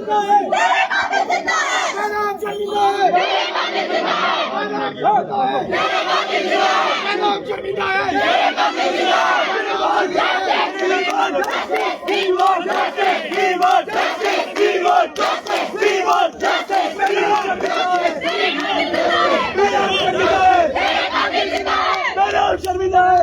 जिंदा है, नाम शर्मिंदा है, नाम शर्मिंदा है।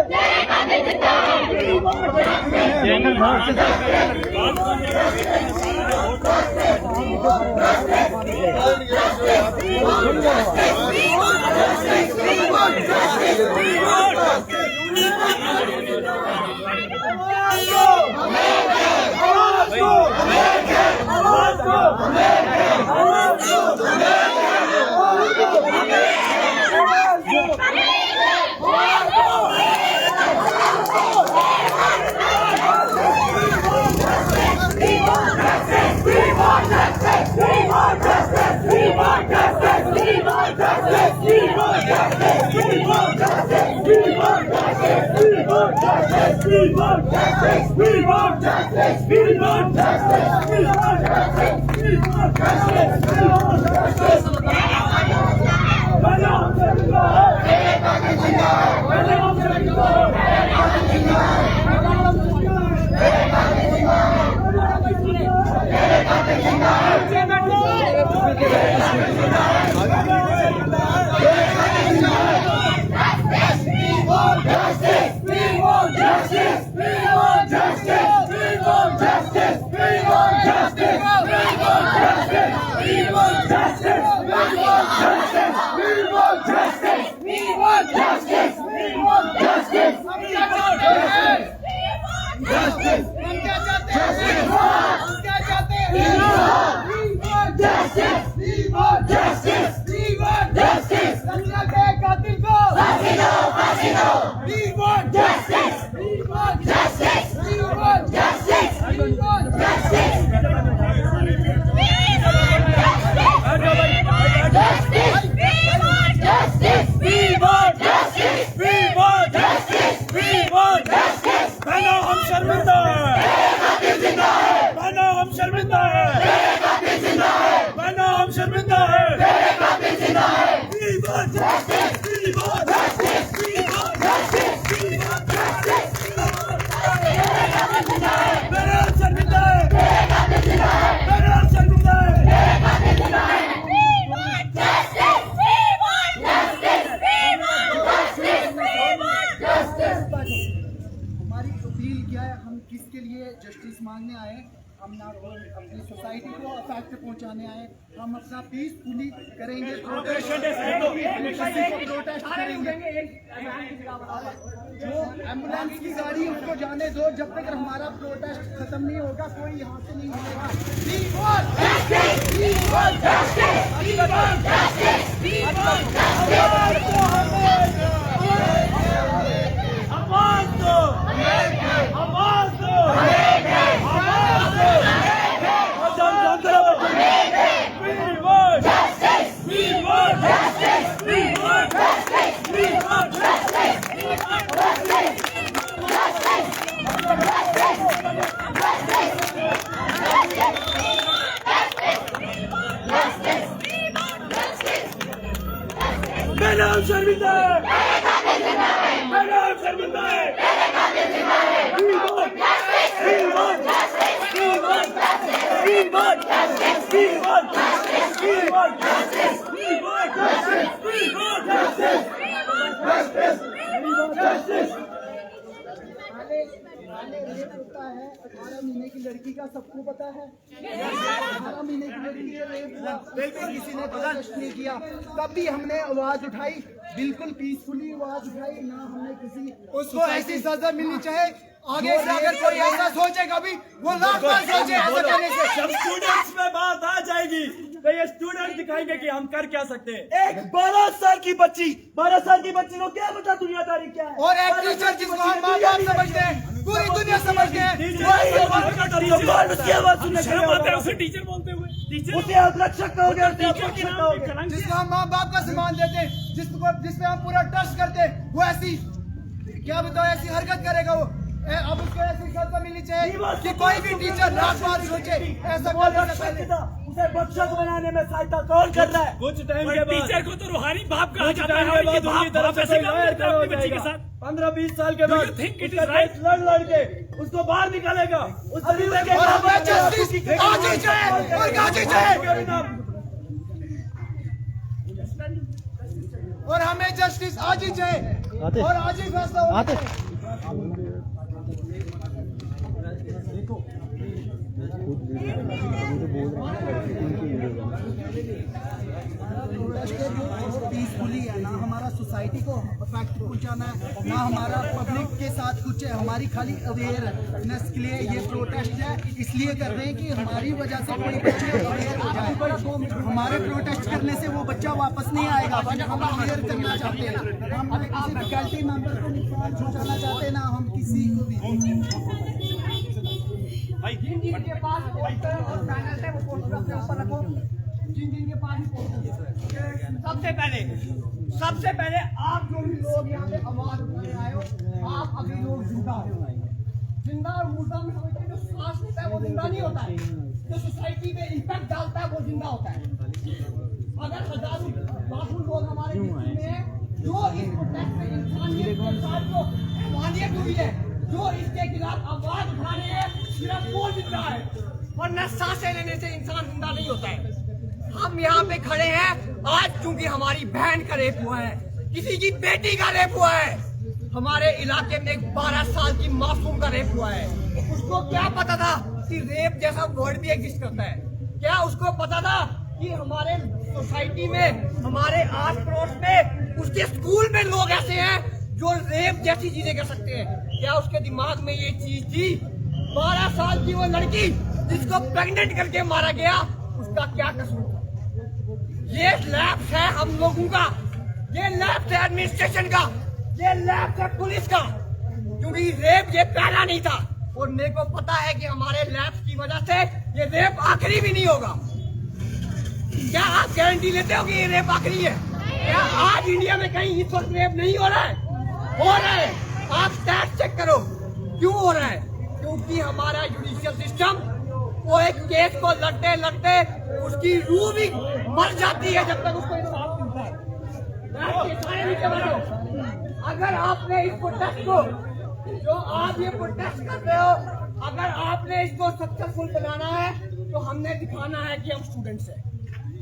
शर्मिंदा है। किसके लिए जस्टिस मांगने आए, हम ना अपनी सोसाइटी को फैक्ट पहुंचाने आए। हम अपना पीसफुली करेंगे, प्रोटेस्ट करेंगे। जो एम्बुलेंस की गाड़ी उसको जाने दो, जब तक हमारा प्रोटेस्ट खत्म नहीं होगा कोई यहाँ से नहीं मिलेगा। नाम शर्मिंदा है, नाम शर्मिंदा है। होता है 18 महीने की लड़की का सबको पता है। 18 महीने की लड़की का रेप हुआ, किसी ने प्रोटेस्ट नहीं किया। तब भी हमने आवाज उठाई, बिल्कुल पीसफुली आवाज उठाई ना। हमने किसी उसको ऐसी सजा मिलनी चाहिए। आगे से अगर कोई ऐसा सोचेगा भी वो लाख बार सोचे ऐसा करने से। जब स्टूडेंट्स में बात आ जाएगी तो ये स्टूडेंट दिखाएंगे कि हम कर क्या सकते हैं। एक 12 साल की बच्ची को क्या पता दुनियादारी क्या है। और एक टीचर जिसको हम माँ बाप समझते हैं, पूरी दुनिया समझते हैं, उसकी आवाज सुनने उसे टीचर बोलते हुए उसे आप रक्षक कहोगे, जिसको हम माँ बाप का सम्मान देते हैं, जिसपे हम पूरा ट्रस्ट करते हैं, वो ऐसी क्या बताओ ऐसी हरकत करेगा। वो अब उसको ऐसी सजा मिलनी चाहिए कि कोई भी टीचर लाख बार सोचे ऐसा करने से पहले। उसे बख्शक बनाने में सहायता कौन कर रहा है? कुछ टाइम के बाद टीचर को तो रूहानी बाप कहा जाता है। उनकी तरफ से लॉयर खड़ा हो जाएगा। 15-20 साल के बाद उसका केस लड़ के उसको बाहर निकालेगा। उस तरीके के और हमें जस्टिस आज ही चाहिए और आज ही चाहिए और हमें जस्टिस आज ही चाहिए और आज ही फैसला होगा। पीसफुली है ना, हमारा सोसाइटी को इफेक्ट पहुंचाना है, ना हमारा पब्लिक के साथ कुछ है। हमारी खाली अवेयरनेस के लिए ये प्रोटेस्ट है, इसलिए कर रहे हैं कि हमारी वजह से कोई बच्चे अवेयर हो जाए। हमारे प्रोटेस्ट करने से वो बच्चा वापस नहीं आएगा। हम अवेयर करना चाहते हैं, हम किसी फैकल्टी मेंबर को नुकसान पहुंचाना चाहते हैं, ना हम किसी को भी। जिनके पास पोस्टर और पैनल है वो पोस्टर अपने ऊपर रखो। जिनके पास सबसे पहले आप जो भी लोग यहाँ पे आवाज उठाने आए हो, आप अभी लोग जिंदा हो। जिंदा और मुर्दा में समझते हैं, जो सांस लेता है वो जिंदा नहीं होता है, जो सोसाइटी में इम्पैक्ट डालता है वो जिंदा होता है। अगर हजारों लाखों लोग हमारे बीच में हैं, जो इस प्रोटेस्ट में इंसानियत के साथ जो हैवानियत हुई है, जो इसके खिलाफ आवाज उठा रहे हैं, सिर्फ वो जिंदा है, वरना सांसें लेने से इंसान जिंदा नहीं होता है। हम यहाँ पे खड़े हैं आज क्योंकि हमारी बहन का रेप हुआ है, किसी की बेटी का रेप हुआ है। हमारे इलाके में एक 12 साल की मासूम का रेप हुआ है। उसको क्या पता था कि रेप जैसा वर्ड भी एग्जिस्ट करता है? क्या उसको पता था कि हमारे सोसाइटी में, हमारे आस पड़ोस में, उसके स्कूल में लोग ऐसे हैं जो रेप जैसी चीजें कर सकते हैं? क्या उसके दिमाग में ये चीज थी? 12 साल की वो लड़की जिसको प्रेग्नेंट करके मारा गया, उसका क्या कसूर था? ये लैप्स है हम लोगों का, ये लैप्स है एडमिनिस्ट्रेशन का, ये लैप्स है पुलिस का, क्योंकि रेप ये पहला नहीं था और मेरे को पता है कि हमारे लैप्स की वजह से ये रेप आखिरी भी नहीं होगा। क्या आप गारंटी लेते हो कि ये रेप आखिरी है? क्या आज इंडिया में कहीं इस वक्त रेप नहीं हो रहा है? हो रहा है। आप स्टैट चेक करो क्यों हो रहा है? क्योंकि हमारा जुडिशियल सिस्टम वो एक केस को लड़ते लड़ते उसकी रूह भी मर जाती है जब तक उसको इंसाफ मिलता है। अगर आपने इस प्रोटेस्ट को, जो आप ये प्रोटेस्ट कर रहे हो, अगर आपने इसको सक्सेसफुल बनाना है तो हमने दिखाना है कि हम स्टूडेंट्स हैं।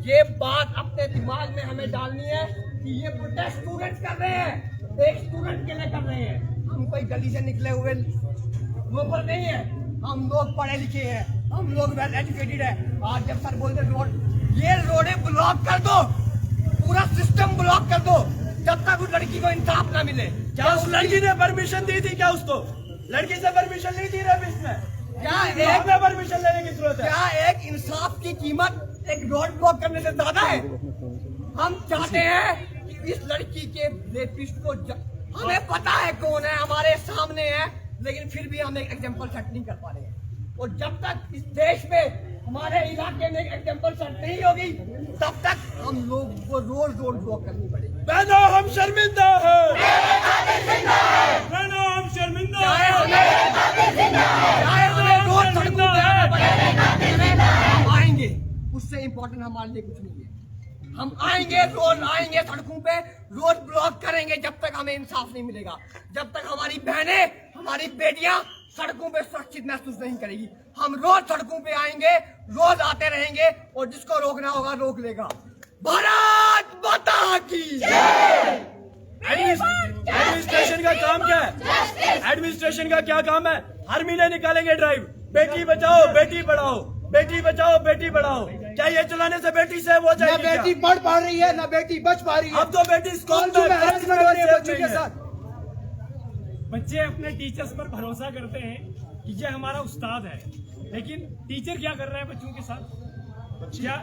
ये बात अपने दिमाग में हमें डालनी है कि ये प्रोटेस्ट स्टूडेंट्स कर रहे हैं, एक स्टूडेंट के लिए कर रहे हैं। हम कोई गली से निकले हुए लोग नहीं है, हम लोग पढ़े लिखे हैं, हम लोग वेल एजुकेटेड है। आज जब सर बोलते रोड, ये रोडें ब्लॉक कर दो, पूरा सिस्टम ब्लॉक कर दो, जब तक उस लड़की को इंसाफ ना मिले। क्या उस लड़की ने परमिशन दी थी? क्या उसको लड़की से परमिशन नहीं दी रेपिस्ट में? क्या एक में परमिशन लेने की जरूरत है? क्या एक इंसाफ की कीमत एक रोड ब्लॉक करने से ज्यादा है? हम चाहते हैं कि इस लड़की के रेपिस्ट को हमें पता है कौन है, हमारे सामने है, लेकिन फिर भी हम एक एग्जाम्पल सेट नहीं कर पा रहे हैं। और जब तक इस देश में, हमारे इलाके में एक एग्जाम्पल सेट नहीं होगी, तब तक हम लोग को रोड ब्लॉक करनी पड़ेगी। बहनों, हम शर्मिंदा हैं। बहनों, हम शर्मिंदा हैं। चाहे हमें रोज सड़कों पे आना पड़े, हम आएंगे, उससे इम्पोर्टेंट हमारे लिए कुछ नहीं है। हम आएंगे, रोज आएंगे सड़कों पे, रोज ब्लॉक करेंगे जब तक हमें इंसाफ नहीं मिलेगा, जब तक हमारी बहनें, हमारी बेटियां सड़कों पे सुरक्षित महसूस नहीं करेगी। हम रोज सड़कों पे आएंगे, रोज आते रहेंगे और जिसको रोकना होगा रोक लेगा। भारत माता की एडमिनिस्ट्रेशन का काम क्या है? एडमिनिस्ट्रेशन का क्या काम है? हर महीने निकालेंगे ड्राइव, बेटी बचाओ बेटी पढ़ाओ, बेटी बचाओ बेटी पढ़ाओ। क्या ये चलाने से बेटी सेव हो ना जाएगी? बेटी पढ़ पा रही है, ना बेटी बच पा रही है। अब तो बेटी स्कूल में हरासमेंट हो रही है बच्चों के साथ। बच्चे अपने टीचर्स पर भरोसा करते हैं कि ये हमारा उस्ताद है, लेकिन टीचर क्या कर रहा है बच्चों के साथ? क्या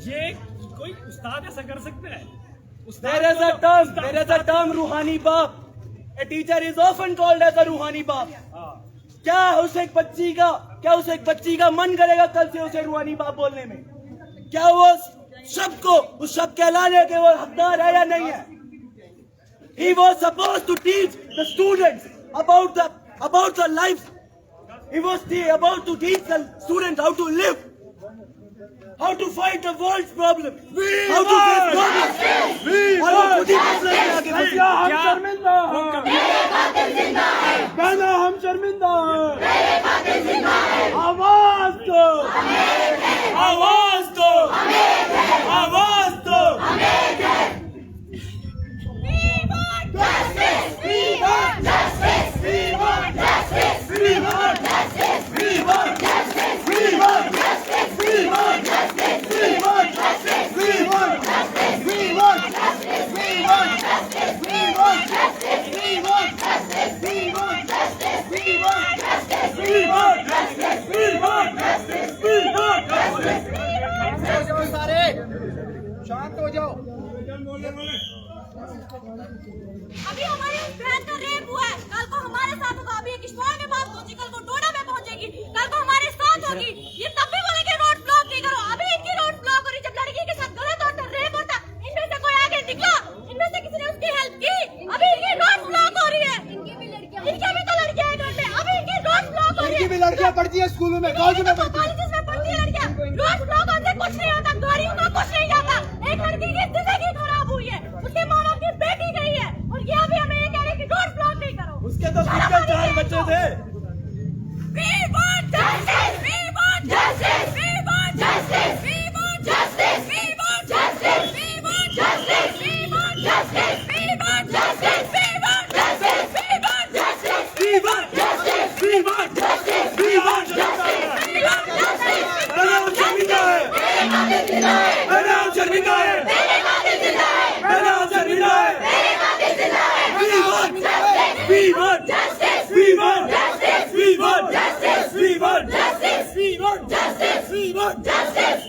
ये कोई उस्ताद ऐसा कर सकता है? There is a term रूहानी बाप. A teacher is often called as a रूहानी बाप. क्या उस एक बच्ची का मन करेगा कल से उसे रूहानी बाप बोलने में? क्या वो उस शब्द कहलाने के वो हकदार है या नहीं है? He was supposed to teach the students about the life. He was about to teach the students how to live, how to fight the world's problem, how to face problems. और वो खुद ही problem में आगे बढ़े। हम शर्मिंदा हैं, कहना हम शर्मिंदा हैं। आवाज दो, आवाज दो, आवाज दो। सारे शांत हो जाओ। अभी हमारी उस बहन का रेप हुआ है, कल को हमारे साथ होगा। अभी किश्तवाड़ में बात पहुंची, कल को डोडा में पहुंचेगी, कल को हमारे साथ होगी। ये तब भी बोलेंगे रोड ब्लॉक नहीं करो। अभी इनकी रोड ब्लॉक हो रही। जब लड़की के साथ गलत होता, रेप होता, इनमें से कोई आगे निकला? इनमें से किसी ने उसकी हेल्प की? अभी इनकी रोड ब्लॉक हो रही है। इनकी भी तो लड़कियां हैं घर में। अभी इनकी रोड ब्लॉक हो रही है। इनकी भी लड़कियां पढ़ती है स्कूलों में, कॉलेज में पढ़ती है। कॉलेज में पढ़ती है लड़कियां। रोड ब्लॉक होने से कुछ नहीं होता, गाड़ियों का कुछ नहीं जाता। एक लड़की की जिंदगी खराब हुई है, उसके माँ बाप की बेटी गई है, और ये अभी हमें ये कह रहे हैं कि रोड ब्लॉक नहीं करो। उसके तो खुद के 4 बच्चे थे। We want justice! We want justice! We want justice! We want justice! We want justice! We want justice! We want justice! We want justice! We want justice! We want justice! We want justice! We want justice! We want justice! मैंने हम शर्मिंदा है। मैंने हम शर्मिंदा है। मैंने हम शर्मिंदा है। We want justice! We want justice! We want justice! We want justice! We want justice! We want justice! We want justice!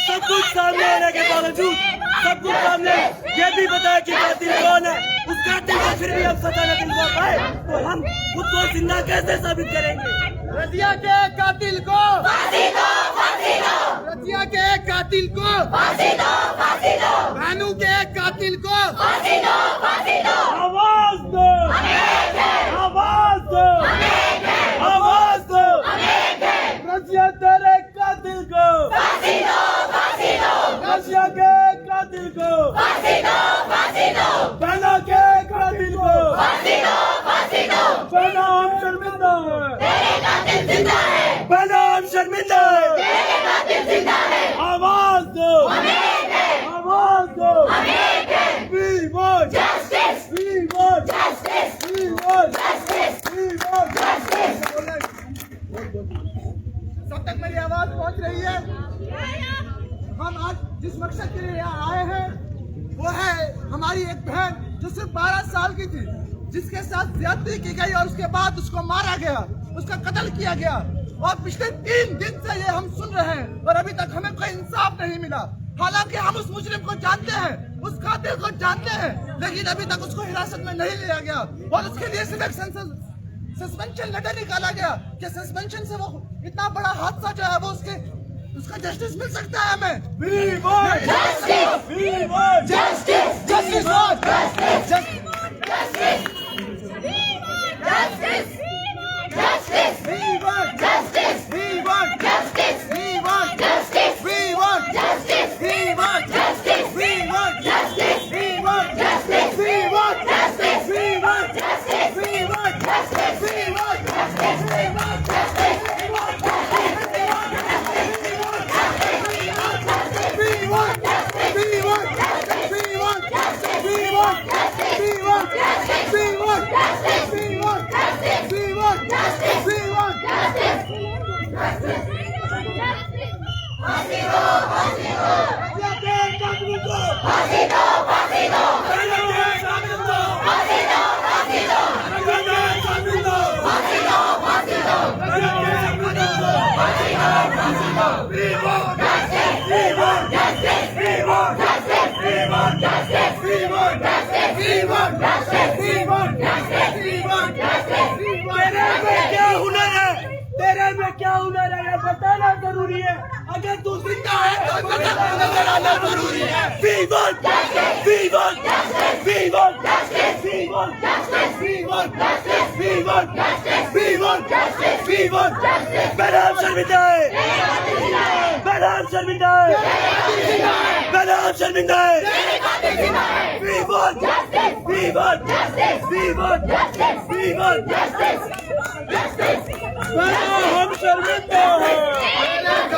सब कुछ सामने आने के बावजूद, सब कुछ सामने ये भी बताया कि कातिल कौन है। उस कातिल को फिर भी हम सजा न दिलवा पाए तो हम खुद को जिंदा कैसे साबित करेंगे? रजिया के कातिल को फांसी दो! फांसी दो! रजिया के कातिल को फांसी दो! फांसी दो! भानु के कातिल को फांसी दो! फांसी दो! आवाज दो, आवाज दो, आवाज दो। रजिया तेरे कातिल को फांसी दो! फांसी दो! रजिया के कातिल को, फांसी दो! फांसी दो! बहना के कातिल को, फांसी दो! फांसी दो! बहना हम शर्मिंदा हैं। तेरे कातिल जिंदा है! बहना हम शर्मिंदा है। तेरे कातिल जिंदा है! आवाज दो, आवाज दो। We want Justice! we want Justice! we want Justice! we want सब तक मेरी आवाज पहुंच रही है। हम आज जिस मकसद के लिए यहाँ आए हैं वो है हमारी एक बहन जो सिर्फ 12 साल की थी, जिसके साथ ज्यादती की गई और उसके बाद उसको मारा गया, उसका कत्ल किया गया। और पिछले 3 दिन से ये हम सुन रहे हैं और अभी तक हमें कोई इंसाफ नहीं मिला। हालांकि हम उस मुजरिम को जानते हैं, उस कातिल को जानते हैं, लेकिन अभी तक उसको हिरासत में नहीं लिया गया और उसके लिए सिर्फ एक सस्पेंशन लेटर निकाला गया कि सस्पेंशन से वो इतना बड़ा हादसा जो है वो उसका जस्टिस मिल सकता है हमें। we want Justice! we want Justice! Justice for Justice! Justice! We want justice! We want justice! we want Justice! we want Justice! we want Justice! we want Justice! we want Justice! we want Justice! we want Justice! we want Justice! we want Justice! we want Justice! we want Justice! क्या हुनर है? तेरे में क्या हुनर है ये बताना जरूरी है। अगर तू जिंदा है तो नजर आना जरूरी है। We want justice! We want justice! We want justice! We want justice! We want justice! We want justice! want justice. We want justice. Madam शर्मिंदा है. मैडम शर्मिंदा है. मैडम शर्मिंदा है. We want justice. We want justice. We want justice. We want justice. Justice. हम शर्मिंदा हैं.